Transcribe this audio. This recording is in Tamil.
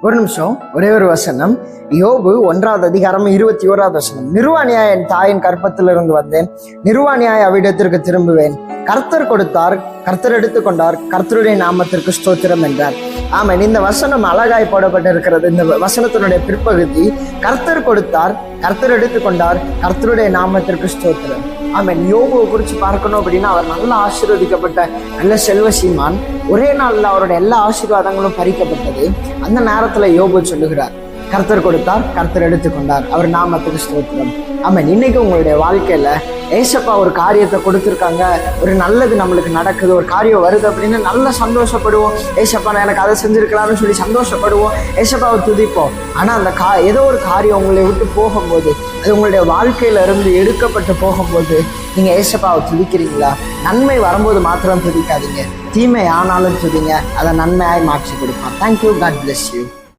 ஒரு நிமிஷம், ஒரே ஒரு வசனம். யோபு 1:21. நிர்வாணியாய் என் தாயின் கற்பத்திலிருந்து வந்தேன், நிர்வாணியாய் அவ்விடத்திற்கு திரும்புவேன். கர்த்தர் கொடுத்தார், கர்த்தர் எடுத்துக்கொண்டார், கர்த்தருடைய நாமத்திற்கு ஸ்தோத்திரம் என்றார். ஆமாம், இந்த வசனம் அழகாய் போடப்பட்டிருக்கிறது. இந்த வசனத்தினுடைய பிற்பகுதி, கர்த்தர் கொடுத்தார், கர்த்தர் எடுத்துக்கொண்டார், கர்த்தருடைய நாமத்திற்கு ஸ்தோத்திரம். ஆமாம், யோபுவை குறித்து பார்க்கணும் அப்படின்னா, அவர் நல்ல ஆசீர்வதிக்கப்பட்ட நல்ல செல்வ சீமான். ஒரே நாளில் அவருடைய எல்லா ஆசீர்வாதங்களும் பறிக்கப்பட்டது. அந்த நேரத்தில் யோபு சொல்லுகிறார், கர்த்தர் கொடுத்தார், கர்த்தர் எடுத்துக்கொண்டார், அவர் நாமத்துக்கு ஸ்தோத்திரம். ஆமாம், இன்னைக்கு உங்களுடைய வாழ்க்கையில ஏசப்பா ஒரு காரியத்தை கொடுத்துருக்காங்க, ஒரு நல்லது நம்மளுக்கு நடக்குது, ஒரு காரியம் வருது அப்படின்னு நல்லா சந்தோஷப்படுவோம். ஏசப்பா நான் எனக்கு அதை செஞ்சிருக்கலாம்னு சொல்லி சந்தோஷப்படுவோம், ஏசப்பாவை துதிப்போம். ஆனால் அந்த ஏதோ ஒரு காரியம் உங்களை விட்டு போகும்போது, அது உங்களுடைய வாழ்க்கையில இருந்து எடுக்கப்பட்டு போகும்போது நீங்க ஏசப்பாவை துதிக்கிறீங்களா? நன்மை வரும்போது மாத்திரம் துதிக்காதீங்க, தீமை ஆனாலும் துதிங்க, அதை நன்மையாய் மாற்றி கொடுப்பான். Thank you, God bless you.